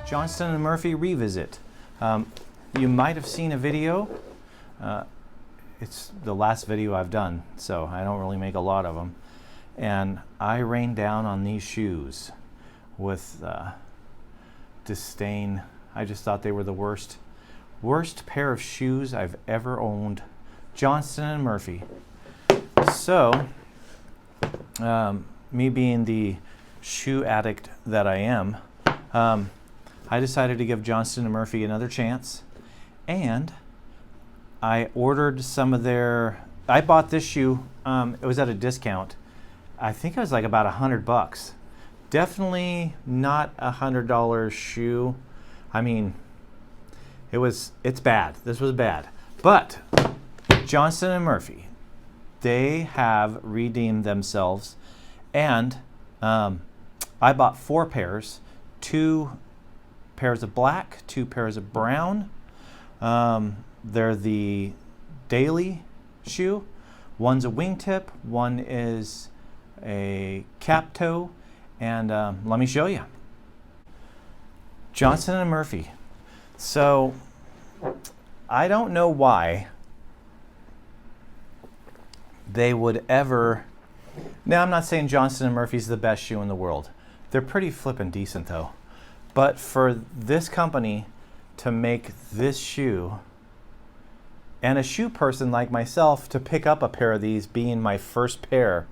Johnston and Murphy revisit. You might have seen a video. It's the last video I've done, so I don't really make a lot of them. And I rained down on these shoes with disdain. I just thought they were the worst pair of shoes I've ever owned. Johnston and Murphy. So, me being the shoe addict that I am, I decided to give Johnston and Murphy another chance, and I ordered some of their. I bought this shoe. It was at a discount. I think it was like about $100. Definitely not $100 shoe. I mean, it's bad. This was bad. But Johnston and Murphy, they have redeemed themselves, and I bought 4 pairs, 2 pairs of black, 2 pairs of brown. They're the daily shoe. One's a wingtip, one is a cap toe, and let me show you. Johnston and Murphy. So I don't know why they would ever. Now, I'm not saying Johnston and Murphy's the best shoe in the world. They're pretty flippin' decent though. But for this company to make this shoe, and a shoe person like myself to pick up a pair of these being my first pair,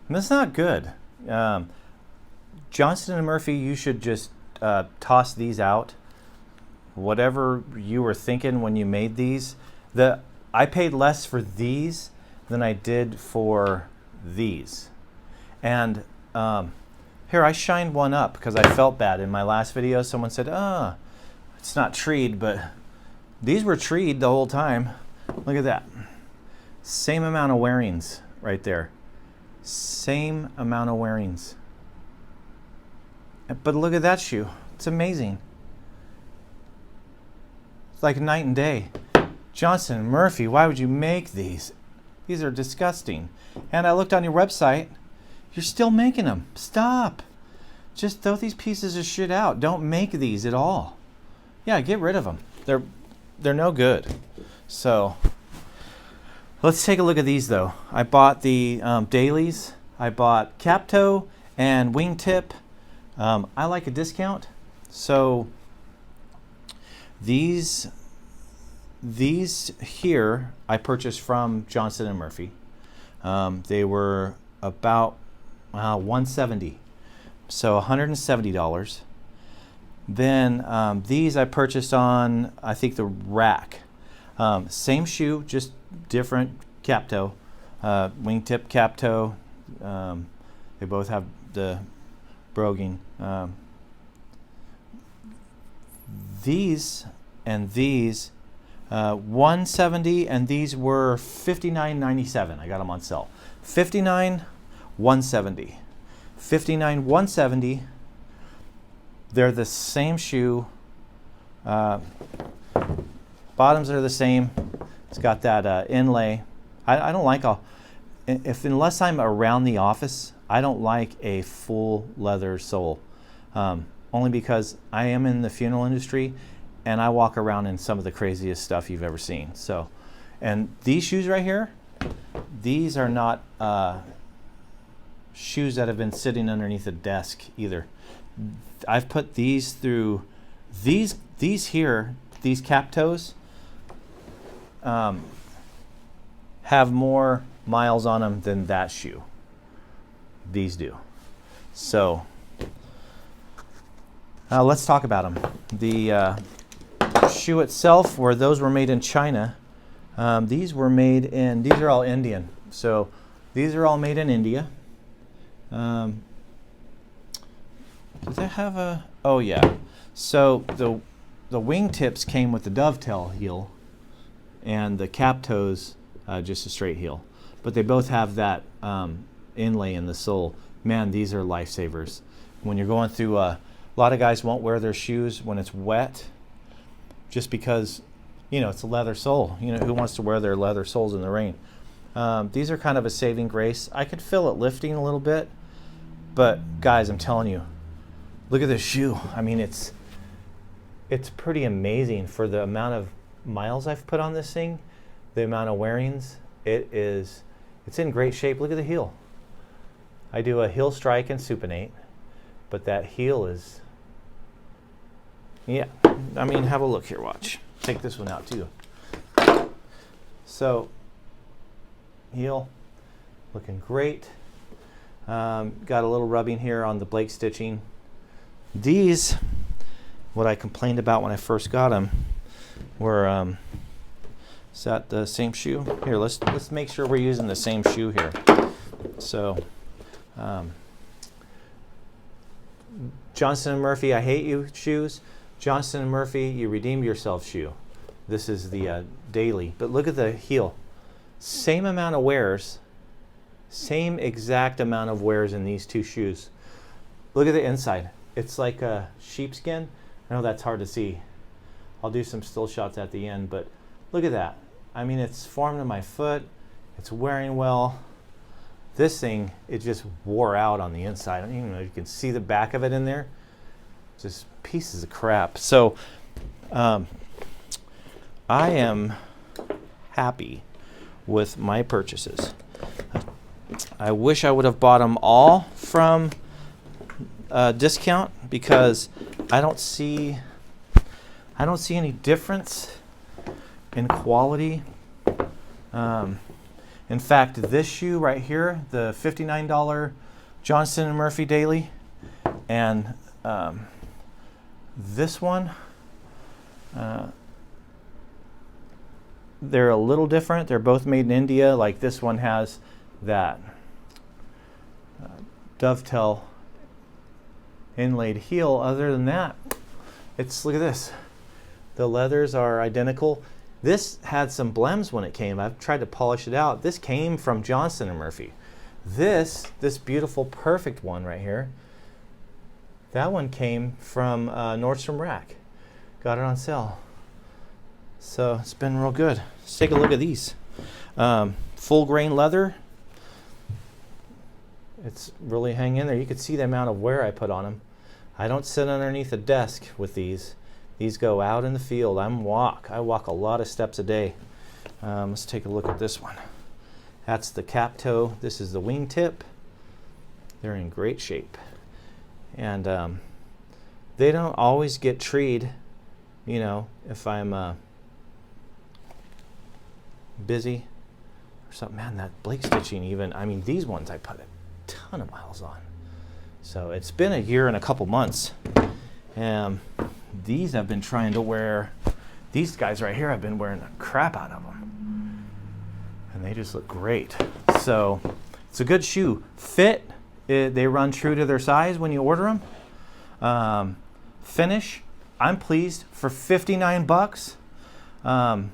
that's not good. Johnston and Murphy, you should just toss these out. Whatever you were thinking when you made these. I paid less for these than I did for these. And here, I shined one up because I felt bad. In my last video, someone said, it's not treed, but these were treed the whole time. Look at that. Same amount of wearings right there. Same amount of wearings. But look at that shoe. It's amazing. It's like night and day. Johnston and Murphy, why would you make these? These are disgusting. And I looked on your website. You're still making them. Stop. Just throw these pieces of shit out. Don't make these at all. Yeah, get rid of them. They're no good. So let's take a look at these though. I bought the dailies. I bought cap toe and wingtip. I like a discount. So these here I purchased from Johnston and Murphy. They were about $170, so $170. Then these I purchased on, I think, the rack. Same shoe, just different cap toe, wingtip cap toe. They both have the broguing. These and these, 170, and these were $59.97. I got them on sale. $59, $170. $59, $170. They're the same shoe. Bottoms are the same. It's got that inlay. I don't like unless I'm around the office, I don't like a full leather sole. Only because I am in the funeral industry and I walk around in some of the craziest stuff you've ever seen. So, and these shoes right here, these are not shoes that have been sitting underneath a desk either. I've put these through these here, these cap toes have more miles on them than that shoe. These do. So let's talk about them. The shoe itself, where those were made in China, these are all Indian. So these are all made in India. Does that have a? Oh yeah. So the wingtips came with the dovetail heel, and the cap toes just a straight heel. But they both have that inlay in the sole. Man, these are lifesavers. When you're going through, a lot of guys won't wear their shoes when it's wet, just because, it's a leather sole. Who wants to wear their leather soles in the rain? These are kind of a saving grace. I could feel it lifting a little bit, but guys, I'm telling you, look at this shoe. I mean, it's it's pretty amazing for the amount of miles I've put on this thing, the amount of wearings. It's in great shape. Look at the heel. I do a heel strike and supinate, but that heel is, yeah, I mean, have a look here, watch. Take this one out too. So, heel, looking great. Got a little rubbing here on the Blake stitching. These, what I complained about when I first got them, were, is that the same shoe? Here, let's make sure we're using the same shoe here. So, Johnston and Murphy, I hate you shoes. Johnston and Murphy, you redeemed yourself shoe. This is the daily, but look at the heel. Same amount of wears, same exact amount of wears in these two shoes. Look at the inside. It's like a sheepskin. I know that's hard to see. I'll do some still shots at the end, but look at that. I mean, it's formed in my foot. It's wearing well. This thing, it just wore out on the inside. I don't even know, you can see the back of it in there. Just pieces of crap. So I am happy with my purchases. I wish I would have bought them all from discount, because I don't see any difference in quality. In fact, this shoe right here, the $59 Johnston and Murphy Daily, and this one, they're a little different. They're both made in India. Like this one has that dovetail inlaid heel. Other than that, look at this. The leathers are identical. This had some blems when it came. I've tried to polish it out. This came from Johnston and Murphy. This beautiful, perfect one right here, that one came from Nordstrom Rack. Got it on sale. So it's been real good. Let's take a look at these. Full grain leather. It's really hanging in there. You can see the amount of wear I put on them. I don't sit underneath a desk with these. These go out in the field. I walk a lot of steps a day. Let's take a look at this one. That's the cap toe. This is the wingtip. They're in great shape. And they don't always get treed, you know, if I'm busy or something. Man, that Blake stitching even, I mean, these ones I put a ton of miles on. So it's been a year and a couple months. These I've been trying to wear. These guys right here, I've been wearing the crap out of them. And they just look great. So it's a good shoe. Fit, they run true to their size when you order them. Finish, I'm pleased. For 59 bucks, man,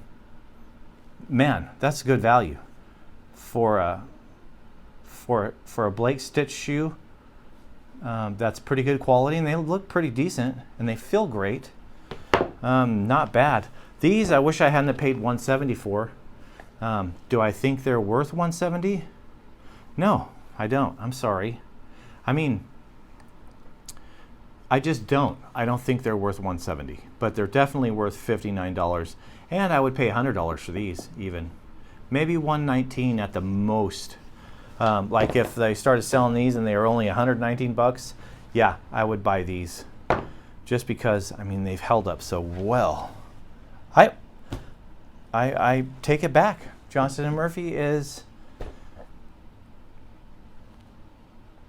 that's good value for a Blake stitch shoe. That's pretty good quality, and they look pretty decent, and they feel great. Not bad. These I wish I hadn't paid $170 for. Do I think they're worth $170? No, I don't. I'm sorry. I mean, I just don't. I don't think they're worth $170, but they're definitely worth $59, and I would pay $100 for these even. Maybe $119 at the most. Like if they started selling these and they were only 119 bucks, yeah, I would buy these, just because, I mean, they've held up so well. I take it back. Johnston and Murphy is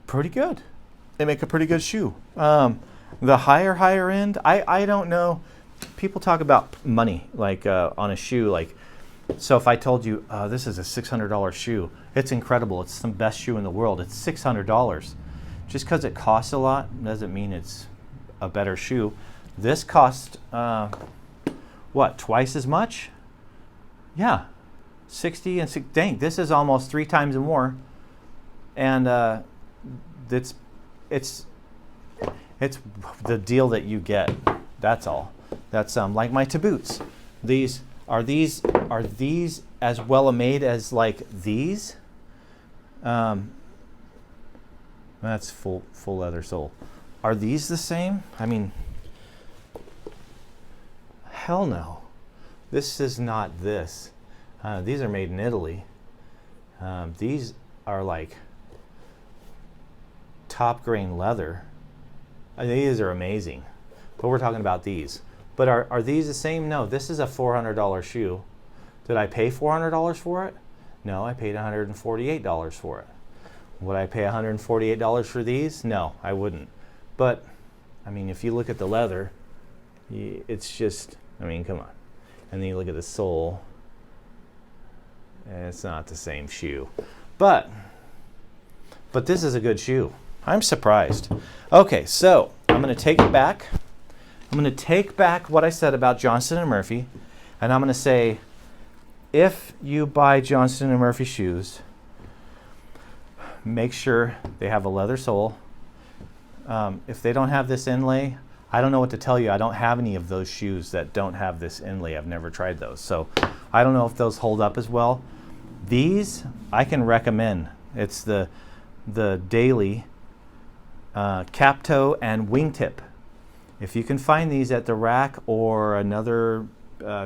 pretty good. They make a pretty good shoe. The higher end, I don't know. People talk about money, like on a shoe, like, so if I told you this is a $600 shoe, it's incredible. It's the best shoe in the world. It's $600. Just because it costs a lot doesn't mean it's a better shoe. This cost, what, twice as much? Yeah, 60 and 60. Dang, this is almost 3 times more. And it's the deal that you get. That's all. That's like my boots. Are these as well made as like these? That's full leather sole. Are these the same? I mean, hell no. This is not this. These are made in Italy. These are like top grain leather. These are amazing. But we're talking about these. But are these the same? No, this is a $400 shoe. Did I pay $400 for it? No, I paid $148 for it. Would I pay $148 for these? No, I wouldn't. But, I mean, if you look at the leather, it's just, I mean, come on. And then you look at the sole, it's not the same shoe. But this is a good shoe. I'm surprised. Okay, so I'm going to take it back. I'm going to take back what I said about Johnston and Murphy, and I'm going to say, if you buy Johnston and Murphy shoes, make sure they have a leather sole. If they don't have this inlay, I don't know what to tell you. I don't have any of those shoes that don't have this inlay. I've never tried those. So I don't know if those hold up as well. These I can recommend. It's the Daily cap toe and wingtip. If you can find these at the Rack or another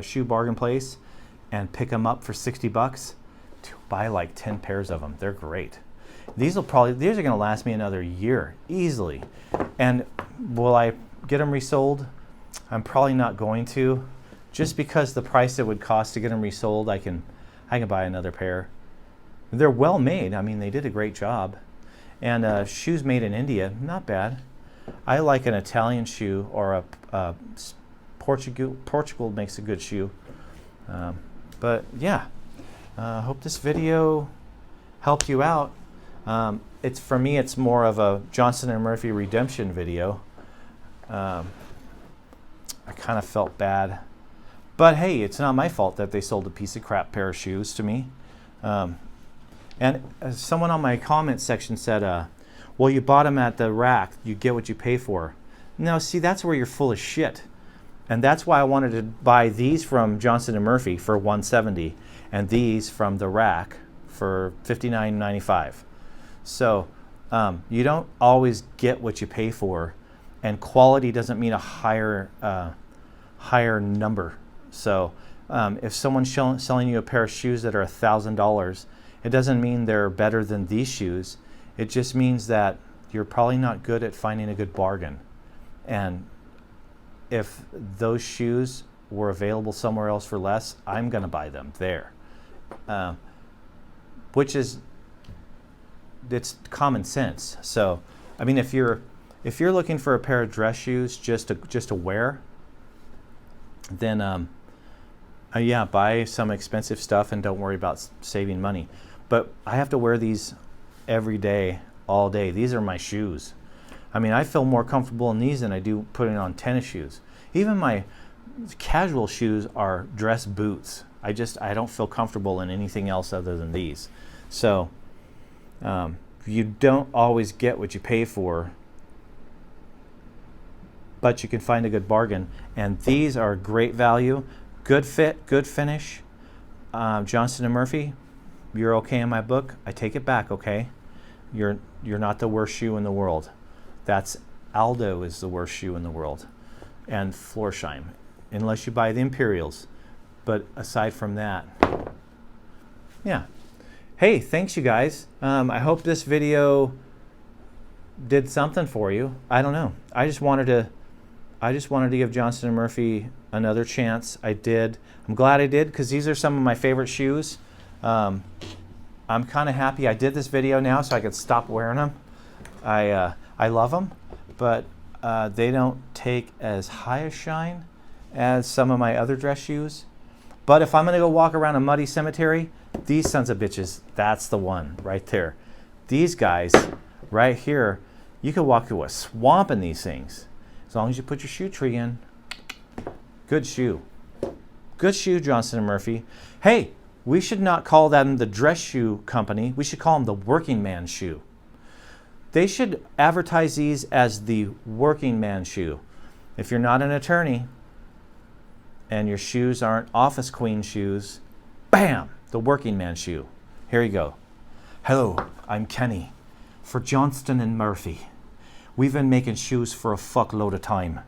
shoe bargain place and pick them up for 60 bucks, buy like 10 pairs of them. They're great. These are going to last me another year easily. And will I get them resold? I'm probably not going to, just because the price it would cost to get them resold. I can buy another pair. They're well made. I mean, they did a great job. And shoes made in India, not bad. I like an Italian shoe, or a Portugal makes a good shoe. But yeah, hope this video helped you out. For me, it's more of a Johnston and Murphy redemption video. I kind of felt bad, but hey, it's not my fault that they sold a piece of crap pair of shoes to me. And someone on my comment section said, well, you bought them at the Rack, you get what you pay for. No, see, that's where you're full of shit. And that's why I wanted to buy these from Johnston and Murphy for $170 and these from the Rack for $59.95. So you don't always get what you pay for, and quality doesn't mean a higher number. So if someone's selling you a pair of shoes that are $1,000, it doesn't mean they're better than these shoes. It just means that you're probably not good at finding a good bargain. And if those shoes were available somewhere else for less, I'm going to buy them there. Which is, it's common sense. So, I mean, if you're looking for a pair of dress shoes just to wear, then yeah, buy some expensive stuff and don't worry about saving money. But I have to wear these every day, all day. These are my shoes. I mean, I feel more comfortable in these than I do putting on tennis shoes. Even my casual shoes are dress boots. I don't feel comfortable in anything else other than these. So you don't always get what you pay for, but you can find a good bargain. And these are great value, good fit, good finish. Johnston and Murphy, you're okay in my book. I take it back, okay? You're not the worst shoe in the world. That's Aldo is the worst shoe in the world, and Florsheim, unless you buy the Imperials. But aside from that, yeah. Hey, thanks you guys. I hope this video did something for you. I don't know. I just wanted to give Johnston and Murphy another chance. I did. I'm glad I did, because these are some of my favorite shoes. I'm kind of happy I did this video now so I could stop wearing them. I love them, but they don't take as high a shine as some of my other dress shoes. But if I'm going to go walk around a muddy cemetery, these sons of bitches, that's the one right there. These guys right here, you could walk through a swamp in these things. As long as you put your shoe tree in. Good shoe. Good shoe, Johnston and Murphy. Hey, we should not call them the dress shoe company. We should call them the working man shoe. They should advertise these as the working man shoe. If you're not an attorney and your shoes aren't office queen shoes, bam, the working man shoe. Here you go. Hello, I'm Kenny for Johnston and Murphy. We've been making shoes for a fuckload of time.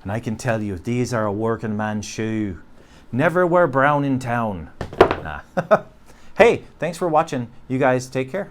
And I can tell you, these are a working man's shoe. Never wear brown in town. Nah. Hey, thanks for watching. You guys take care.